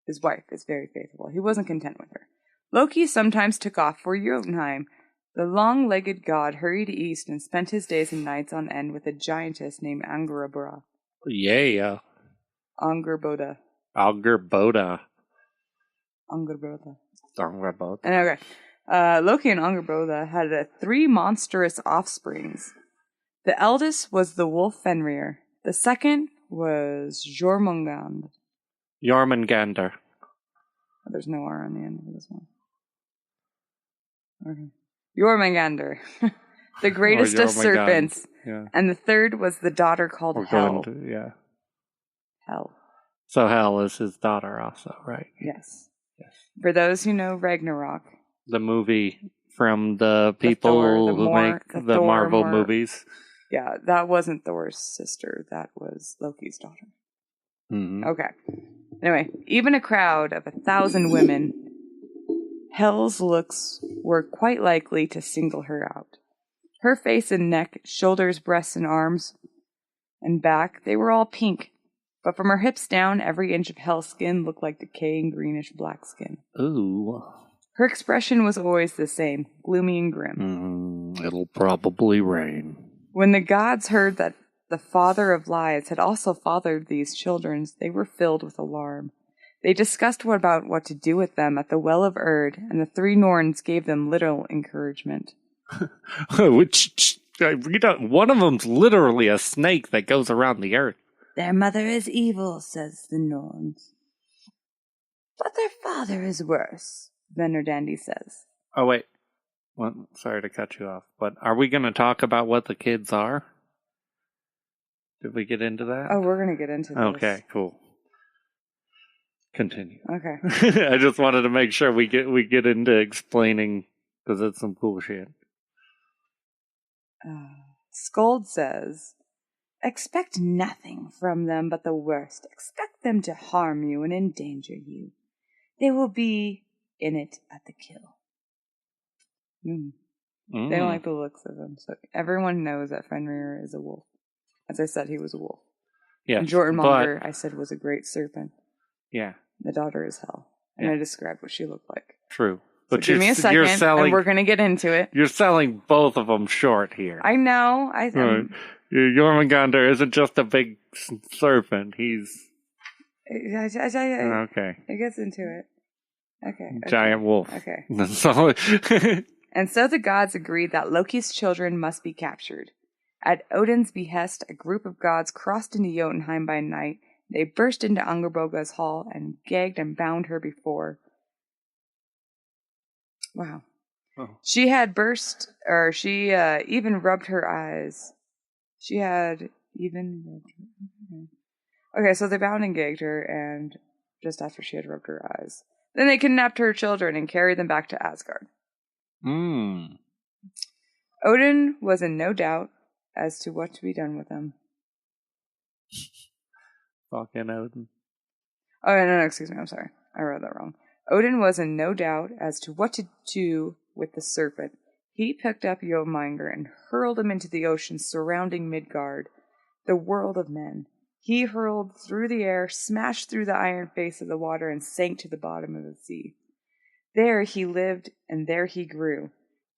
His wife is very faithful. He wasn't content with her. Loki sometimes took off for Jotunheim. The long-legged god hurried east and spent his days and nights on end with a giantess named Angrboda. Yeah. Angrboda. Angrboda. Okay. Loki and Angrboda had 3 monstrous offsprings. The eldest was the wolf Fenrir. The second was Jormungand. Jormungandr. Oh, there's no R on the end of this one. Okay. Jormungandr, the greatest of serpents. Yeah. And the third was the daughter called Hel. Hel. So Hel is his daughter also, right? Yes. For those who know Ragnarok. The movie from the people who make the Marvel movies. Yeah, that wasn't Thor's sister. That was Loki's daughter. Mm-hmm. Okay. Anyway, even a crowd of 1,000 women, Hel's looks were quite likely to single her out. Her face and neck, shoulders, breasts, and arms, and back, they were all pink. But from her hips down, every inch of Hel's skin looked like decaying greenish black skin. Ooh. Her expression was always the same, gloomy and grim. It'll probably rain. When the gods heard that the father of lies had also fathered these children, they were filled with alarm. They discussed what to do with them at the Well of Erd, and the 3 Norns gave them little encouragement. One of them's literally a snake that goes around the earth. Their mother is evil, says the Norns. But their father is worse, Venerdandi says. Oh, wait. Well, sorry to cut you off, but are we going to talk about what the kids are? Did we get into that? Oh, we're going to get into this. Okay, cool. Continue. Okay. I just wanted to make sure we get into explaining, because it's some cool shit. Skuld says, expect nothing from them but the worst. Expect them to harm you and endanger you. They will be in it at the kill. They don't like the looks of him. So everyone knows that Fenrir is a wolf. As I said, he was a wolf. Yeah. And Jormungandr, I said, was a great serpent. Yeah. The daughter is Hel. And I described what she looked like. True. But so give me a second, and we're going to get into it. You're selling both of them short here. I know. Jormungandr isn't just a big serpent. He's... Okay. It gets into it. Okay. Giant wolf. Okay. That's all. And so the gods agreed that Loki's children must be captured. At Odin's behest, a group of gods crossed into Jotunheim by night. They burst into Angrboda's hall and gagged and bound her before. Wow. Oh. She even rubbed her eyes. Okay, so they bound and gagged her, and just after she had rubbed her eyes. Then they kidnapped her children and carried them back to Asgard. Odin was in no doubt as to what to be done with them. Fucking Odin. Oh, no, excuse me, I'm sorry. I wrote that wrong. Odin was in no doubt as to what to do with the serpent. He picked up Jormungandr and hurled him into the ocean surrounding Midgard, the world of men. He hurled through the air, smashed through the iron face of the water, and sank to the bottom of the sea. There he lived, and there he grew.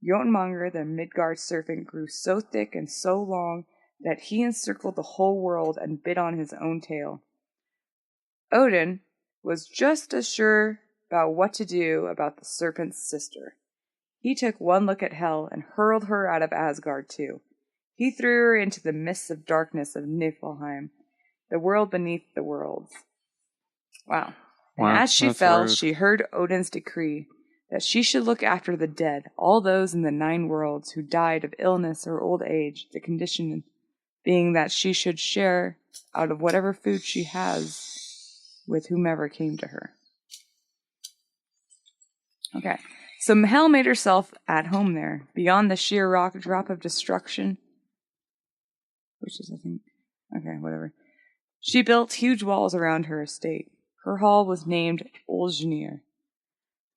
Jormungandr, the Midgard serpent, grew so thick and so long that he encircled the whole world and bit on his own tail. Odin was just as sure about what to do about the serpent's sister. He took one look at Hel and hurled her out of Asgard too. He threw her into the mists of darkness of Niflheim, the world beneath the worlds. Wow. And as she fell, rude. She heard Odin's decree that she should look after the dead, all those in the 9 worlds who died of illness or old age, the condition being that she should share out of whatever food she has with whomever came to her. Okay, so Hel made herself at home there, beyond the sheer rock drop of destruction, which is, I think, okay, whatever. She built huge walls around her estate. Her hall was named Olsnir,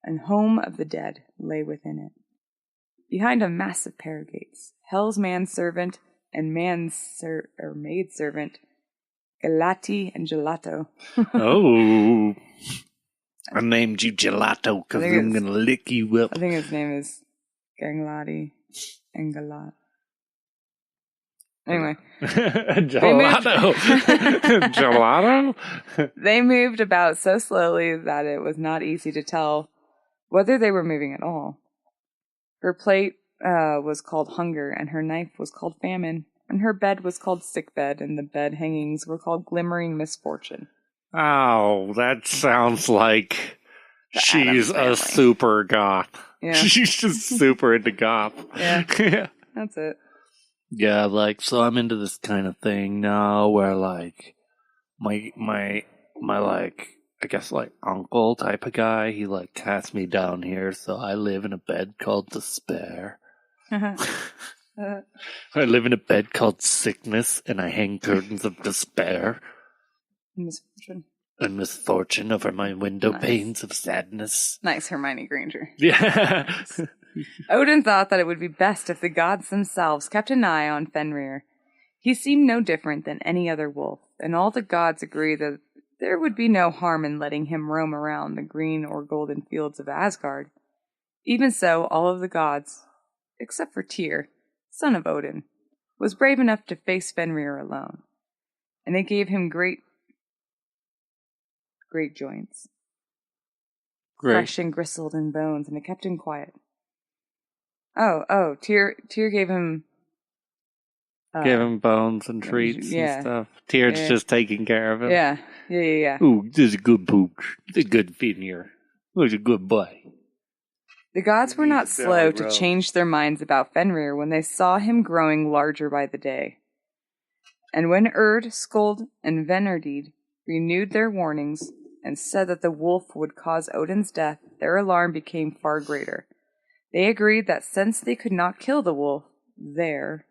and home of the dead lay within it. Behind a massive pair of gates, Hel's manservant and maidservant, Galati and Gelato. Oh. I named you Gelato because I'm going to lick you up. I think his name is Ganglati and Galat. Anyway. Gelato. Gelato? They moved about so slowly that it was not easy to tell whether they were moving at all. Her plate was called Hunger, and her knife was called Famine, and her bed was called Sickbed, and the bed hangings were called Glimmering Misfortune. Oh, that sounds like she's a super goth. Yeah. She's just super into goth. Yeah. That's it. Yeah, like, so I'm into this kind of thing now where, like, my like, I guess, like, uncle type of guy, he, like, cast me down here, so I live in a bed called Despair. I live in a bed called Sickness, and I hang curtains of despair. Misfortune. And misfortune over my window panes of sadness. Nice, Hermione Granger. Yeah. Odin thought that it would be best if the gods themselves kept an eye on Fenrir. He seemed no different than any other wolf, and all the gods agreed that there would be no harm in letting him roam around the green or golden fields of Asgard. Even so, all of the gods, except for Tyr, son of Odin, was brave enough to face Fenrir alone, and they gave him great joints, fresh and gristled in bones, and it kept him quiet. Tyr gave him... Give him bones and treats and stuff. Tyr's just taking care of him. Yeah. Ooh, this is a good pooch. This is a good Fenrir. He's a good boy. The gods were not slow to change their minds about Fenrir when they saw him growing larger by the day. And when Urd, Skuld, and Venerdid renewed their warnings and said that the wolf would cause Odin's death, their alarm became far greater. They agreed that since they could not kill the wolf there,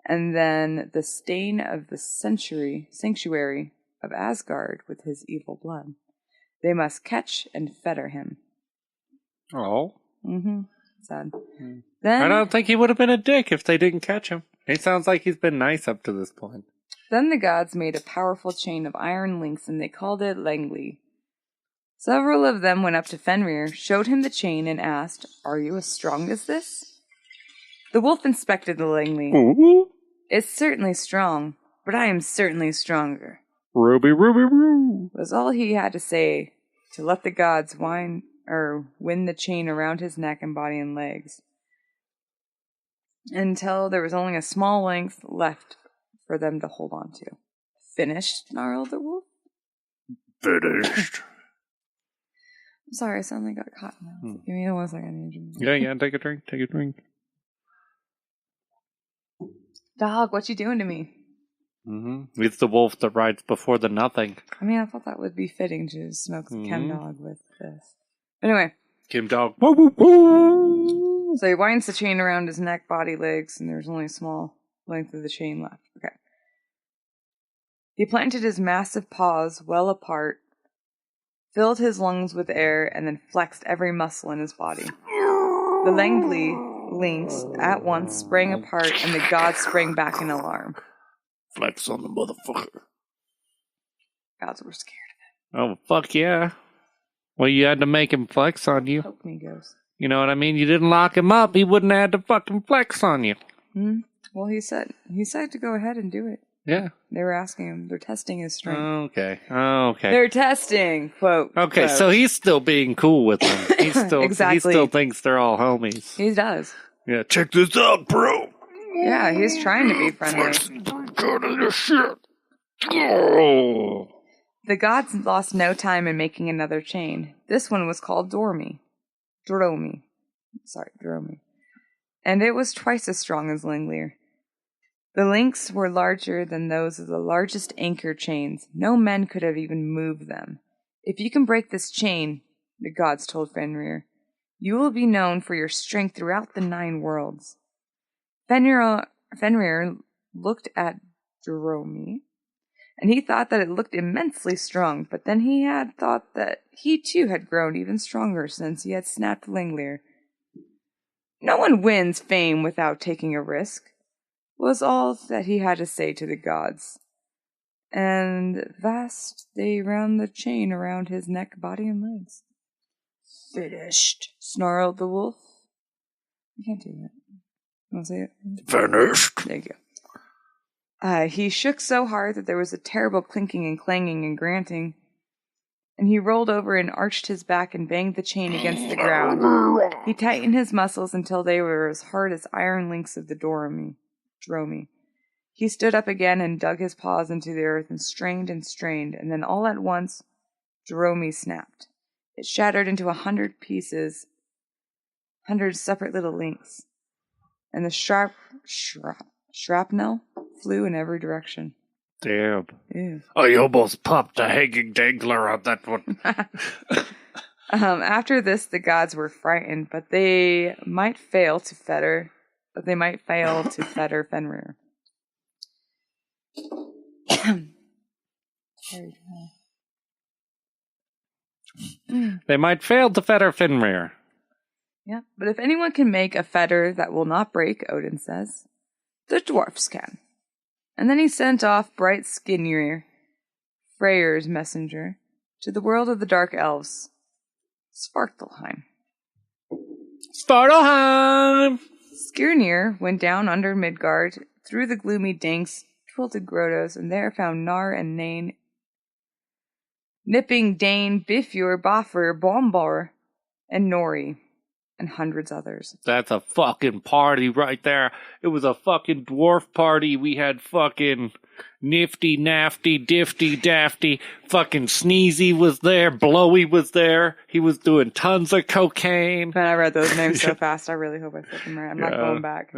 and then the stain of the sanctuary of Asgard with his evil blood, they must catch and fetter him. Oh. Mm-hmm. Sad. Then I don't think he would have been a dick if they didn't catch him. He sounds like he's been nice up to this point. Then the gods made a powerful chain of iron links, and they called it Lengli. Several of them went up to Fenrir, showed him the chain, and asked, "Are you as strong as this?" The wolf inspected the Lengli. Ooh. "It's certainly strong, but I am certainly stronger." Ruby, was all he had to say to let the gods win the chain around his neck and body and legs, until there was only a small length left for them to hold on to. "Finished?" snarled the wolf. Finished. sorry, I suddenly got caught now. Give me 1 second. I need to drink. Yeah, take a drink. Take a drink. Dog, what you doing to me? Mm-hmm. It's the wolf that rides before the nothing. I mean, I thought that would be fitting to smoke some chem dog with this. Anyway. Kim dog. So he winds the chain around his neck, body, legs, and there's only a small length of the chain left. Okay. He planted his massive paws well apart, filled his lungs with air, and then flexed every muscle in his body. The Langley links at once sprang apart, and the gods sprang back in alarm. Flex on the motherfucker. Gods were scared Oh, fuck yeah. Well, you had to make him flex on you. Poke me, ghost. You know what I mean? You didn't lock him up, he wouldn't have had to fucking flex on you. Well, he said to go ahead and do it. Yeah. They were asking him. They're testing his strength. Okay. They're testing, quote. Okay, quote. so he's still being cool with them. He's still Exactly. He still thinks they're all homies. He does. Yeah, check this out, bro. Yeah, he's trying to be friendly. The gods lost no time in making another chain. This one was called Dromi. And it was twice as strong as Linglir. The links were larger than those of the largest anchor chains. No men could have even moved them. If you can break this chain, the gods told Fenrir, you will be known for your strength throughout the 9 worlds. Fenrir looked at Dromi, and he thought that it looked immensely strong, but then he had thought that he too had grown even stronger since he had snapped Linglir. No one wins fame without taking a risk, was all that he had to say to the gods. And thus they wound the chain around his neck, body, and legs. Finished, snarled the wolf. I can't do that. You want to say it? Finished. There you go. He shook so hard that there was a terrible clinking and clanging and granting, and he rolled over and arched his back and banged the chain against the ground. He tightened his muscles until they were as hard as iron links of the Dromi. He stood up again and dug his paws into the earth and strained, and then all at once, Dromi snapped. It shattered into 100 pieces, 100 separate little links, and the shrapnel flew in every direction. Damn. Ew. I almost popped a hanging dangler on that one. After this, the gods were frightened, but they might fail to fetter Fenrir. They might fail to fetter Fenrir. Yeah, but if anyone can make a fetter that will not break, Odin says, the dwarfs can. And then he sent off bright Skirnir, Freyr's messenger, to the world of the dark elves, Svartalheim. Svartalheim! Skirnir went down under Midgard, through the gloomy danks, twilted grottos, and there found Nar and Nain, Nipping, Dane, Bifur, Bafur, Bombor, and Nori, and hundreds others. That's a fucking party right there. It was a fucking dwarf party. We had fucking Nifty, Nafty, Difty, Dafty. Fucking Sneezy was there. Blowy was there. He was doing tons of cocaine. Man, I read those names so fast. I really hope I said them right. I'm not going back.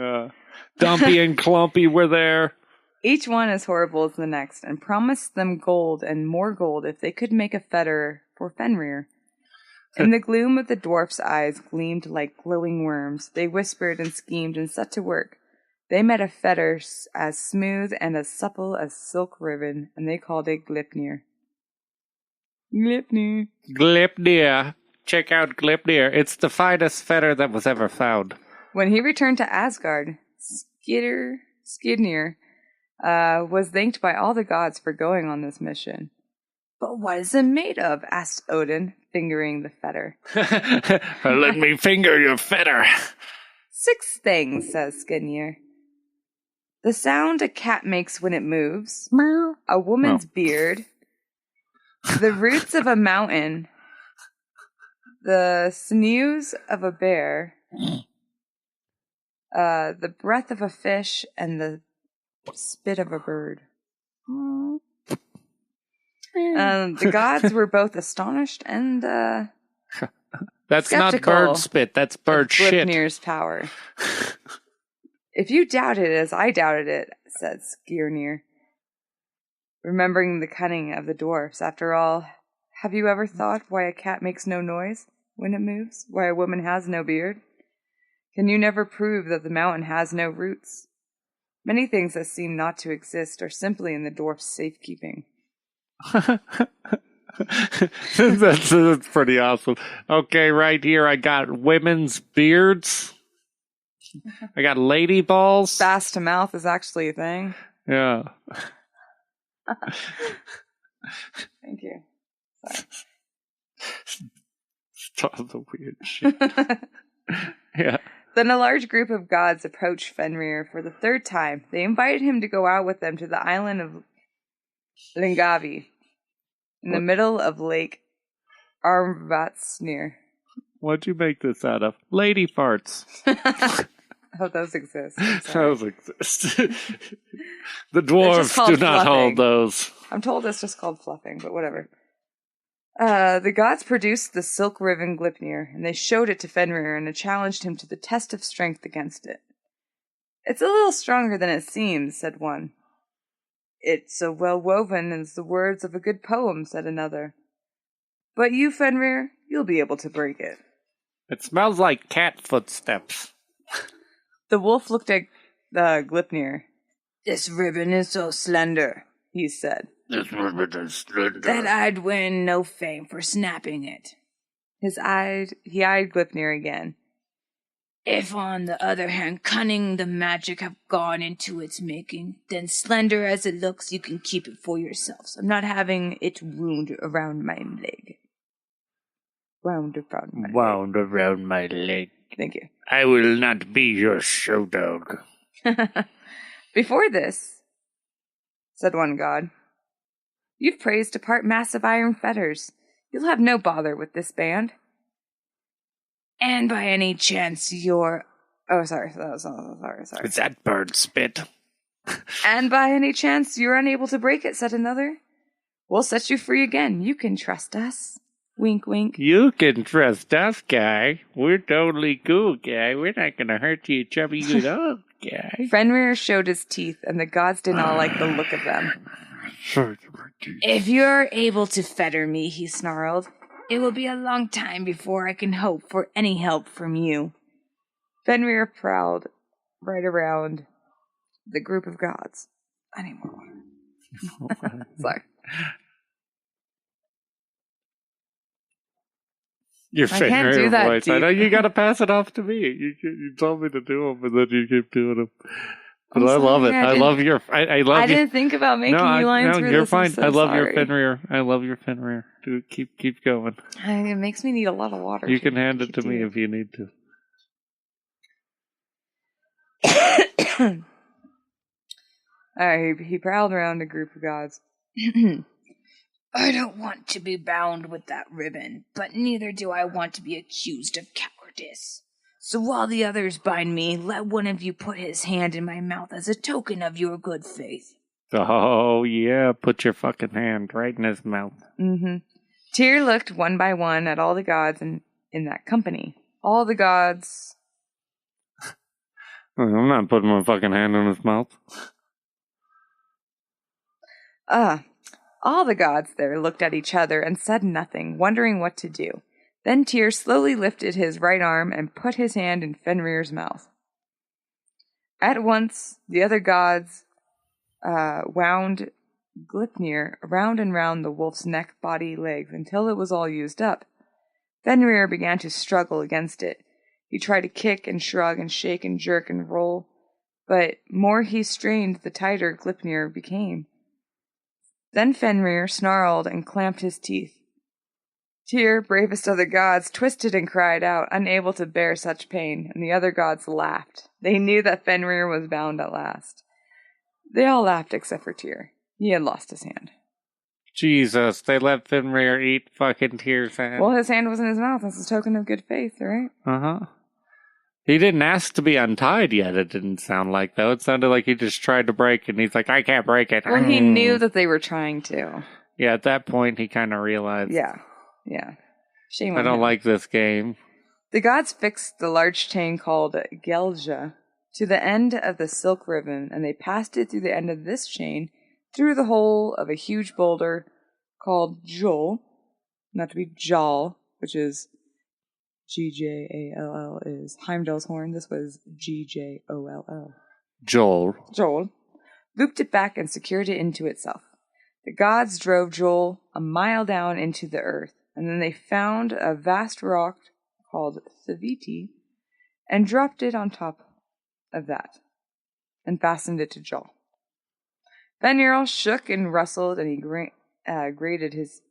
Dumpy and Clumpy were there. Each one as horrible as the next, and promised them gold and more gold if they could make a fetter for Fenrir. In the gloom of the dwarf's eyes gleamed like glowing worms. They whispered and schemed and set to work. They made a fetter as smooth and as supple as silk ribbon, and they called it Gleipnir. Gleipnir. Gleipnir. Check out Gleipnir. It's the finest fetter that was ever found. When he returned to Asgard, Skirnir was thanked by all the gods for going on this mission. But what is it made of? Asked Odin, fingering the fetter. Let me finger your fetter. 6 things, says Skirnir. The sound a cat makes when it moves, a woman's beard, the roots of a mountain, the sinews of a bear, the breath of a fish, and the spit of a bird. The gods were both astonished and That's skeptical not bird spit. That's bird shit. Gleipnir's power. If you doubt it as I doubted it, said Skirnir, remembering the cunning of the dwarfs. After all, have you ever thought why a cat makes no noise when it moves? Why a woman has no beard? Can you never prove that the mountain has no roots? Many things that seem not to exist are simply in the dwarf's safekeeping. That's pretty awesome. Okay, right here I got women's beards. I got lady balls. Fast to mouth is actually a thing. Yeah. Thank you. Sorry. It's all the weird shit. Yeah. Then a large group of gods approached Fenrir for the third time. They invited him to go out with them to the island of Lingavi, in the middle of Lake Armvatsnir. What'd you make this out of? Lady farts. Oh, those exist. Those exist. The dwarves do not hold those. I'm told it's just called fluffing, but whatever. The gods produced the silk-riven Gleipnir, and they showed it to Fenrir and challenged him to the test of strength against it. It's a little stronger than it seems, said one. It's so well woven as the words of a good poem, said another. But you, Fenrir, you'll be able to break it. It smells like cat footsteps. The wolf looked at Gleipnir. This ribbon is so slender, he said. This ribbon is slender. That I'd win no fame for snapping it. He eyed Gleipnir again. If, on the other hand, cunning the magic have gone into its making, then slender as it looks, you can keep it for yourselves. I'm not having it wound around my leg. Wound around my leg. Thank you. I will not be your show dog. Before this, said one god, you've praised apart massive iron fetters. You'll have no bother with this band. And by any chance you're... Oh, sorry. Is that bird spit? And by any chance you're unable to break it, said another. We'll set you free again. You can trust us. Wink, wink. You can trust us, guy. We're totally cool, guy. We're not going to hurt you, chubby good old guy. Fenrir showed his teeth, and the gods did not like the look of them. If you're able to fetter me, he snarled, it will be a long time before I can hope for any help from you. Fenrir prowled right around the group of gods. I need more water. Sorry. Your Fenrir voice. Deep. I know you got to pass it off to me. You told me to do them, but then you keep doing them. But I love it. I love your. I didn't think about making you lines for you're this. fine. So I love sorry. your Fenrir. I love your Fenrir. Dude, keep going. It makes me need a lot of water. You can hand it to me if you need to. Alright, he prowled around a group of gods. I don't want to be bound with that ribbon, but neither do I want to be accused of cowardice. So while the others bind me, let one of you put his hand in my mouth as a token of your good faith. Oh, yeah, put your fucking hand right in his mouth. Mm-hmm. Tyr looked one by one at all the gods in that company. All the gods... I'm not putting my fucking hand in his mouth. All the gods there looked at each other and said nothing, wondering what to do. Then Tyr slowly lifted his right arm and put his hand in Fenrir's mouth. At once, the other gods wound Gleipnir around and round the wolf's neck, body, legs, until it was all used up. Fenrir began to struggle against it. He tried to kick and shrug and shake and jerk and roll, but more he strained, the tighter Gleipnir became. Then Fenrir snarled and clamped his teeth. Tyr, bravest of the gods, twisted and cried out, unable to bear such pain, and the other gods laughed. They knew that Fenrir was bound at last. They all laughed except for Tyr. He had lost his hand. Jesus, they let Fenrir eat fucking Tyr's hand. Well, his hand was in his mouth as a token of good faith, right? Uh-huh. He didn't ask to be untied yet, it didn't sound like, though. It sounded like he just tried to break it, and he's like, I can't break it. Well, he knew that they were trying to. Yeah, at that point, he kind of realized. Yeah. Shame I on don't him. like this game. The gods fixed the large chain called Gelja to the end of the silk ribbon, and they passed it through the end of this chain through the hole of a huge boulder called Jol, not to be Jal, which is Gjall is Heimdall's horn. This was Gjoll. Joel. Looped it back and secured it into itself. The gods drove Joel a mile down into the earth, and then they found a vast rock called Thaviti and dropped it on top of that and fastened it to Joel. Fenrir shook and rustled, and he grinded his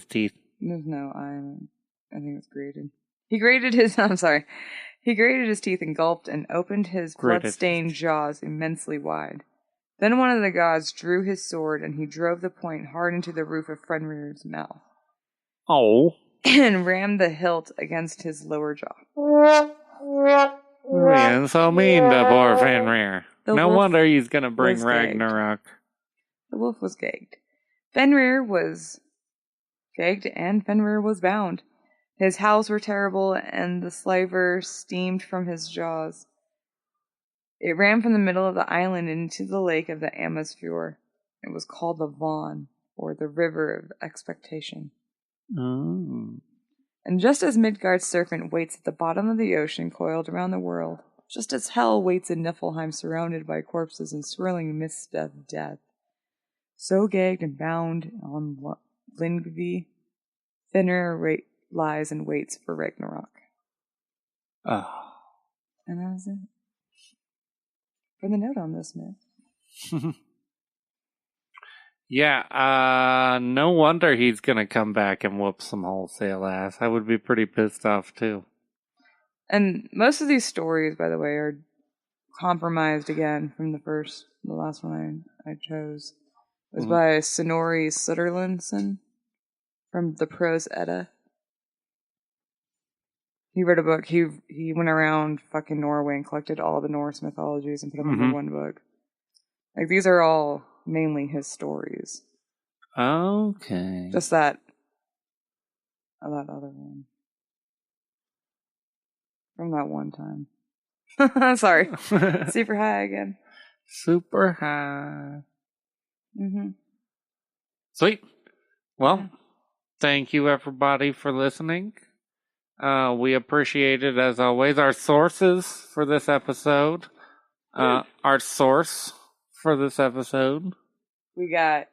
teeth. No, I think it's grated. He grated his. I'm sorry. He grated his teeth and gulped and opened his blood-stained jaws immensely wide. Then one of the gods drew his sword, and he drove the point hard into the roof of Fenrir's mouth. Oh. And rammed the hilt against his lower jaw. Man, so mean to poor Fenrir. No wolf wonder he's gonna bring was Ragnarok. The wolf was gagged. Fenrir was gagged, and Fenrir was bound. His howls were terrible, and the slaver steamed from his jaws. It ran from the middle of the island into the lake of the Amasfjord. It was called the Von, or the River of Expectation. Oh. And just as Midgard's serpent waits at the bottom of the ocean coiled around the world, just as hell waits in Niflheim surrounded by corpses and swirling mists of death, so gagged and bound on Lingvi, Fenrir lies and waits for Ragnarok. Oh. And that was it. For the note on this myth. Yeah, no wonder he's gonna come back and whoop some wholesale ass. I would be pretty pissed off too. And most of these stories, by the way, are compromised again from the last one I chose. It was by Snorri Sturluson from the Prose Edda. He wrote a book. He went around fucking Norway and collected all the Norse mythologies and put them into one book. Like, these are all mainly his stories. Okay. Just that other one. From that one time. Sorry. Super high again. Super high. Mm-hmm. Sweet. Well, thank you everybody for listening. We appreciate it as always. Our sources for this episode. Our source for this episode. We got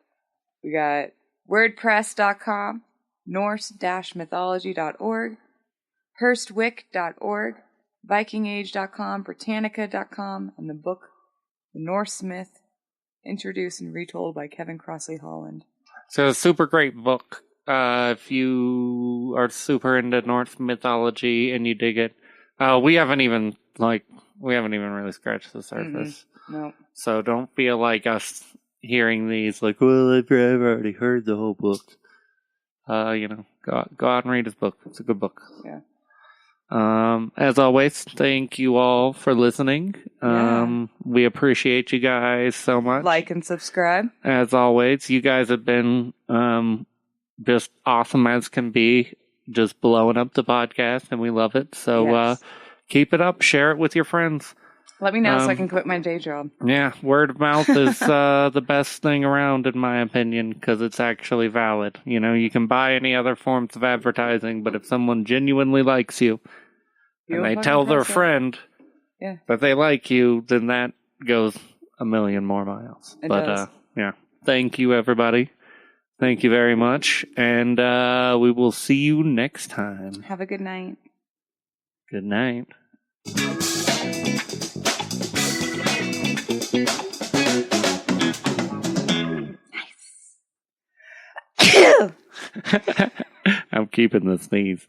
WordPress.com, Norse-mythology.org, Hurstwick.org, Vikingage.com, Britannica.com, and the book The Norse Myth, introduced and retold by Kevin Crossley Holland. So a super great book. If you are super into Norse mythology and you dig it, we haven't even really scratched the surface. No. So don't feel like us hearing these like, well, I've already heard the whole book. Go out and read his book. It's a good book. Yeah. As always, thank you all for listening. We appreciate you guys so much. Like and subscribe. As always, you guys have been just awesome as can be, just blowing up the podcast, and we love it. So keep it up, share it with your friends. Let me know so I can quit my day job. Yeah, word of mouth is the best thing around, in my opinion, because it's actually valid. You can buy any other forms of advertising, but if someone genuinely likes you, and they tell their friend that they like you, then that goes a million more miles. It does. Thank you, everybody. Thank you very much, and we will see you next time. Have a good night. Good night. Nice. I'm keeping the sneeze.